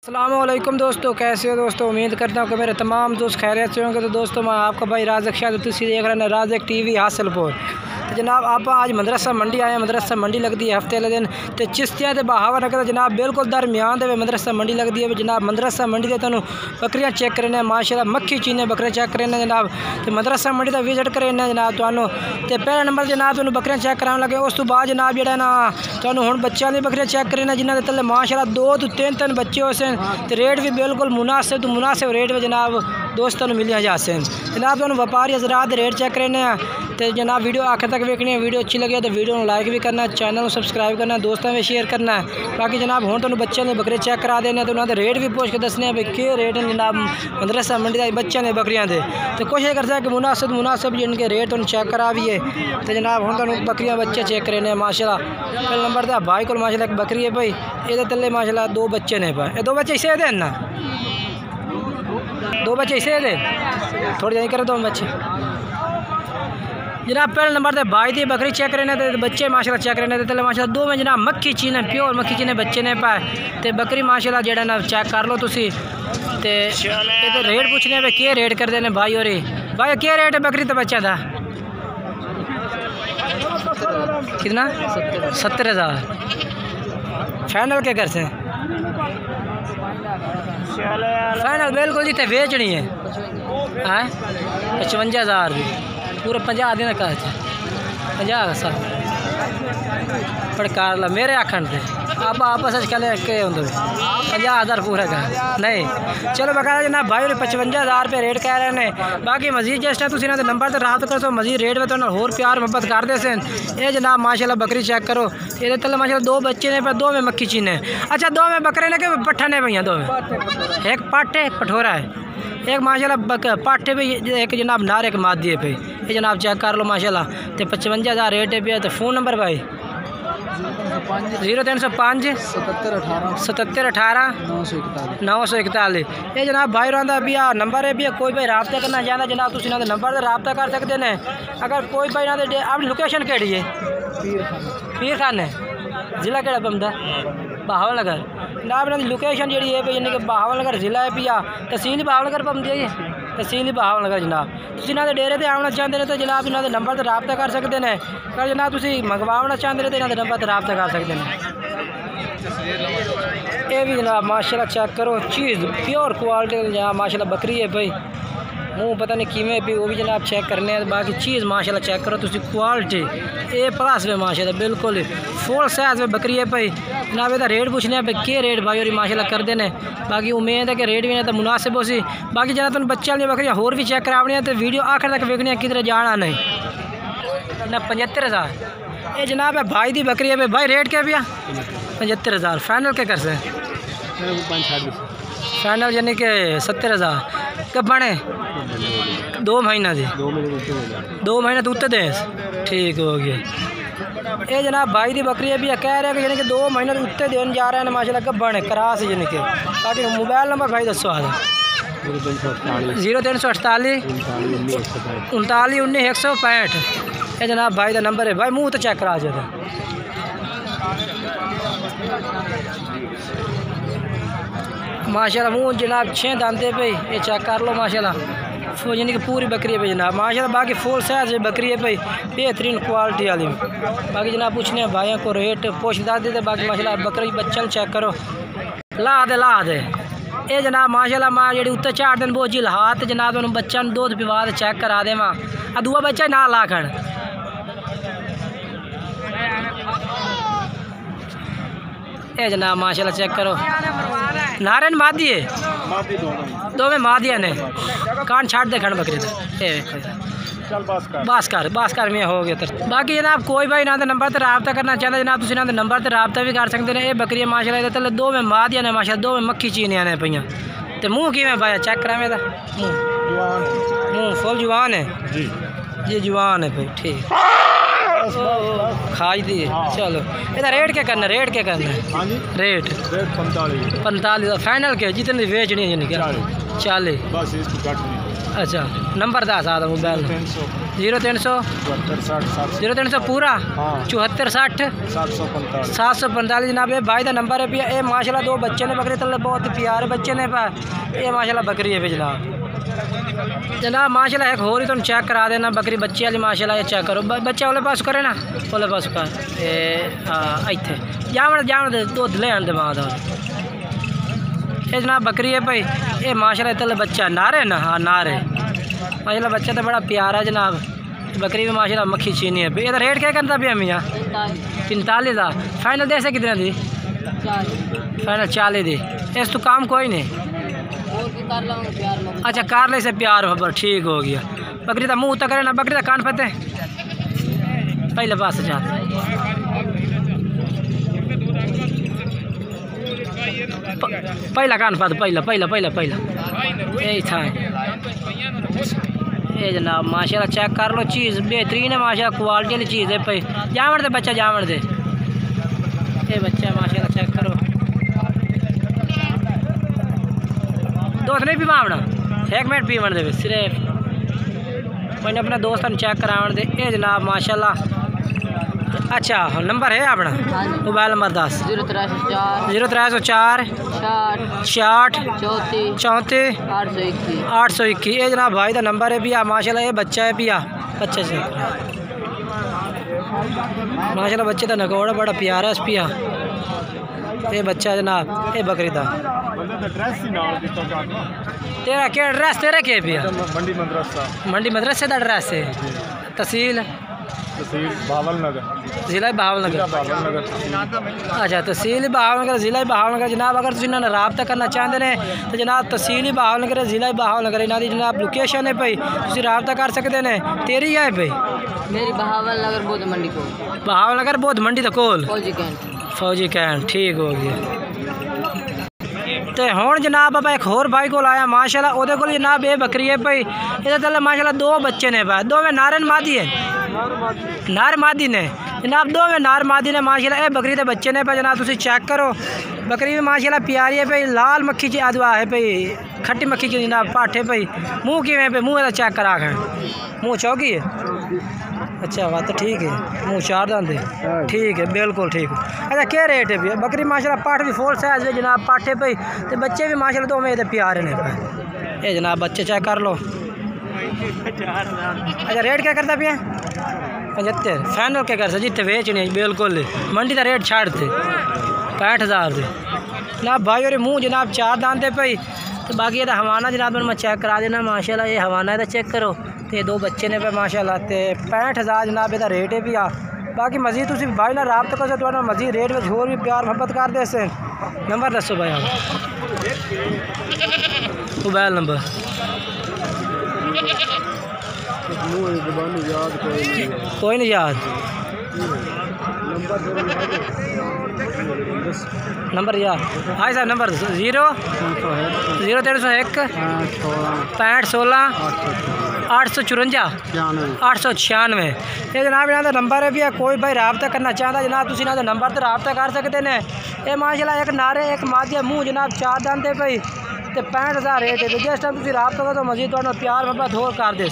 अस्सलामुअलैकुम दोस्तों, कैसे हो दोस्तों। उम्मीद करता हूँ कि मेरे तमाम दोस्त खैरियत से होंगे। तो दोस्तों मैं आपका भाई राज़क शाह तुसी देख रहे हैं राज़क टीवी हासिलपुर। तो जनाब आप आज मदरसा मंडी आए। मदरसा मंडी लगती है हफ्ते वाले दिन। तो चिश्तियाँ तो बहावा नगर जनाब बिल्कुल दरमियान दे मदरसा मंडी लगती है। जनाब मदरसा मंडी के तुहानू बकरियाँ चेक करने माशाल्लाह मक्खी चीने बकरे चेक करने जनाब। तो मदरसा मंडी का विजिट करने जनाब तुहानू। तो पहला नंबर जनाब तुहानू बकरियाँ चेक कराने लगे। उस तो बाद जनाब जो ना तुहानू हुण बच्चों की बकरियाँ चेक करने जिन्होंने थले माशाल्लाह 2 तो 3 बच्चे हो सन। तो रेट भी बिल्कुल मुनासिब रेट में जनाब दोस्तों मिलिया जा सन। जनाब तुहानू व्यापारी हज़रात रेट चेक करने तो जनाब वीडियो आखिर तक देखनी है। वीडियो अच्छी लगे तो वीडियो लाइक भी करना, चैनल को सब्सक्राइब करना, दोस्तों में शेयर करना है। बाकी जनाब हुण तुहानू बच्चों ने बकरे चेक करा देने तो उन्होंने रेट भी पूछ के दसने भाई क्या रेट है जनाब मदरसा मंडी का बच्चों ने बकरियाँ दे। तो कोशिश करता है कि मुनासिब जिनके रेट उन्हें चेक करा भी है। तो जनाब हुण तुहानू बकरियाँ बच्चे चेक करने माशाल्लाह। पहले नंबर तो भाई को माशाल्लाह एक बकरी है भाई, ये तले माशाल्लाह 2 बच्चे ने भाई। 2 बच्चे इसे दे ना, 2 बच्चे इसे दे थोड़ी यहीं कर 2 बच्चे जनाब। पहले नंबर तो भाई दी बकरी चेक करने तो बच्चे माशाल्लाह चेक करने तो माशाल्लाह 2 में जनाब मक्खी चीने प्योर मक्खी चीने बच्चे ने पाए। तो बकरी माशाल्लाह जेड़ा ना चेक कर लो तुसी। तो ये रेट पूछने पे क्या रेट कर देने भाई। और भाई क्या रेट है बकरी तो बच्चा था कितना 70,000 फाइनल के कर से फाइनल बिल्कुल जी तो बेचनी है 55,000 भी पूरा 50 दिन का 50 सर पड़कार ला मेरे आखन थे आप आपस कल के होंगे 50,000 पूरा का नहीं। चलो बकाया जनाब भाई 55,000 रुपये रेट कह रहे हैं। बाकी मजीद जिस टाइम तुम नंबर तो रात करो मजीद रेट में तो होर प्यार मोहब्बत कर दे सन। ये जनाब माशाल्लाह बकरी चेक करो। ये तले माशाल्लाह 2 बच्चे ने 2 में मक्खी चीने। अच्छा 2 में बकरे ने के पट्ठा ने भैया 2 में एक पाठ है एक पठोरा है। एक माशाल्लाह पाठे पे एक जनाब नार एक मादी है पे। ये जनाब चेक कर लो माशाल्लाह। तो 55,000 रेट है पे। तो फ़ोन नंबर भाई 0305 77 18 941। ये जनाब भाई रहा भी नंबर है भी कोई भाई रब्ता करना चाहता जनाब तुम इन्होंने नंबर से रब्ता कर सकते हैं। अगर कोई भाई इन्होंने अपनी लोकेशन केड़ी है पीर खाने जिला केड़ा पमदा बहावल नगर जनाब इन्होंने लोकेशन जी है यानी कि बहावल नगर जिला है पिया तहसील बहावल नगर पमदी है तहसील बहावल नगर जनाब। तुम इन्होंने डेरे से आना चाहते हैं तो जनाब इन्होंने नंबर से रब्ता कर सकते हैं। अगर जनाब तुम मंगवाना चाहते हैं तो इन्होंने नंबर से रब्ता कर सकते हैं। ये भी जनाब माशाल्लाह चेक करो चीज़ प्योर क्वालिटी जनाब माशाल्लाह बकरी है भाई। मुँह पता नहीं किमें भी वो भी जनाब चेक करने हैं। बाकी चीज़ माशाल्लाह चेक करो तुम क्वालिटी A+ में माशाल्लाह बिल्कुल फुल साइज में बकरी है भाई। जनाब ये रेट पूछने भाई क्या रेट भाई और माशाल्लाह कर देने। बाकी उम्मीद है कि रेट भी नहीं तो मुनासिब हो सी। बाकी जनाब तुम बच्चे वाली बकरियाँ होर भी चेक करावनी है तो वीडियो आखिर तक देखनी किधर जाना नहीं ना। 75,000 ये जनाब है भाई दी बकरी है भाई। रेट क्या भैया 75,000 फाइनल क्या कर से फाइनल यानी कि 70,000 कब बने 2 महीना दे 2 महीना तो उत्ते दे ठीक हो गया। ये जनाब भाई दी बकरी है भी कह रहे हैं कि यानी कि 2 महीने उत्ते देने जा रहे हैं माशाल्लाह कब बने करास यानी कि। बाकी मोबाइल नंबर भाई दसो आ 0348 39 19 165। ये जनाब भाई का नंबर है भाई। मुँह तो चेक करा जाता माशाल्लाह मुँह जनाब 6 दांते पे ये चेक कर लो माशाल्लाह यानी कि पूरी बकरी है जनाब माशाल्लाह। बाकी फुल साइज बकरी है भाई बेहतरीन क्वालिटी वाली। बाकी जनाब पूछने हैं भाइयों को रेट पूछ देते। बाकी माशाल्लाह बकरी बच्चन चेक करो ला दे ये जनाब माशाल्लाह माँ जी उत्ते 4 दिन बहुत झील हाथ जनाब उन्होंने बच्चा दूध पिवा चेक करा दे माँ दूआ बच्चा ना लाखन। ये जनाब माशाल्लाह चेक करो नारन मादी है 2 में मादिया ने कान छाट दे खड़ बकरी बस कर में हो गया। तो बाकी जनाब कोई भाई ना नंबर तो रब्ता करना चाहता जनाब तुम इन्होंने नंबर तो रब्ता भी कर सकते हैं। ये बकरी माशाल्लाह तले 2 में मादिया ने माशाल्लाह 2 में मक्खी चीनिया ने पईयां। तो मुँह किमें पाया चेक करा मेरा मुँह फुल जवान है जी जवान है भाई ठीक खाई दी। चलो इधर रेट क्या करना रेट रेट 45 फाइनल के जितने बेचनी है 40। अच्छा नंबर 10 आता मोबाइल 0300 0300 पूरा 74 60 745 जनाब। ये भाई का नंबर है पिया। ये माशाल्लाह दो बच्चे ने बकरी तले बहुत प्यारे बच्चे ने पा। ये माशाल्लाह बकरी है जनाब माशाल्लाह। एक होर ही तुम चेक करा देना बकरी बच्चे वाली माशाल्लाह। ये चेक करो बच्चा वाले पास करे ना वाले पास कर इतने जावन दे दुध ले आते माँ का। ये जनाब बकरी है भाई। ये माशाल्लाह तले बच्चा नारे ना हाँ नारे माशाल्लाह बच्चा तो बड़ा प्यारा है जनाब। बकरी भी माशाल्लाह मक्खी चीनी है। ये रेट क्या करता पिया मियाँ 45,000 फाइनल दे से कितने दी फाइनल 40 दी। इस तो काम कोई नहीं अच्छा कार ले से प्यार हो पर ठीक हो गया। बकरी का मुँह तक करे ना बकरी का कान फते पहले पास जा पहला कान फत पहला पहला पहला पहला यही था। ये जनाब माशाल्लाह चेक कर लो चीज़ बेहतरीन है माशाल्लाह क्वालिटी वाली चीज़ है भाई। जावन दे बच्चा जावन दे। ये बच्चा माशाल्लाह चेक करो दूध नहीं पीवावना 1 मिनट पीवन दे सिर्फ मैंने अपने दोस्तों चेक करावन दे। ये जनाब माशाल्लाह अच्छा नंबर है अपना मोबाइल नंबर 10 0304 66 34 821। ये जनाब भाई का नंबर है पिया माशाल्लाह। ये बच्चा है पिया बच्चे से माशाल्लाह बच्चे का नगौड़ा बड़ा प्यारा है पिया। ये बच्चा जनाब ये बकरी का तेरा क्या एड्रेस तेरा क्या पिया मंडी मदरसा का एड्रेस है तहसील बहावलनगर ज़िला बहावलनगर अच्छा तहसील बहावलनगर ज़िला बहावलनगर जनाब। अगर तुम इन्होंने रबता करना चाहते हैं तो जनाब तहसील बहावलनगर ज़िला बहावलनगर इन्हों की जनाब लोकेशन है भाई तुम रबता कर सकते हैं। तेरी है भाई मेरी बहावलनगर बौद्ध मंडी को बहावलनगर बौद्ध मंडी तो कोल फौजी कैंट ठीक हो गया। तो हुण जनाब आप एक होर भाई को आया माशाल्लाह वो जनाब ये बकरी है भाई। ये तले माशाल्लाह दो बच्चे ने भाई दो में नारन मादी है नार मादी ने जनाब दो में नार मादी ने माशाल्लाह। ये बकरी के बच्चे ने भाई जनाब तुम चेक करो बकरी भी माशाल्लाह प्यारी है भाई। लाल मक्खी ची अदवा है भाई खट्टी मक्खी की जनाब पाठे भाई। मुँह किमें पे मुँह चेक करा खाएं मुँह चौकी है अच्छा बात तो ठीक है मुँह 4 दांत है ठीक है बिल्कुल ठीक है। अच्छा क्या रेट है भैया बकरी माशाल्लाह पाठ भी फुल साइज है जनाब पाठे पे तो बच्चे भी माशाल्लाह दो में प्यारे ने पे। ये जनाब बच्चे चेक कर लो। अच्छा रेट क्या करता भैया 75 फाइनल क्या कर जितने बेचने बिल्कुल मंडी का रेट छाड़ते 65,000 दे जनाब भाई और मुँह जनाब 4 दांत है भाई। तो बाकी ये हवाना जनाब मैं चेक करा देना माशाल्लाह। ये हवाना है चेक करो तो दो बच्चे ने पे माशाल्लाह तो 65,000 जनाब ये रेट है भी आ। बाकी मजीद तुम भाई ना रबता कर सकते मजीद रेट में होर भी प्यार मोहब्बत कर दे से नंबर दसो भाई आप मोबाइल नंबर कोई नहीं याद नंबर यार भाई साहब नंबर 0301 65 16 854 ये जनाब यहाँ का नंबर है भैया। कोई भाई रबता करना चाहता जनाब तुम इन्होंने नंबर तो रबता कर सकते हैं। ये माशाल्लाह एक नारे एक मादिया मुँह जनाब 4 दांत भाई तो 65,000 रेट है। जिस टाइम तुम रबता करो तो मजीद प्यार मोहब्बत होर कर दे।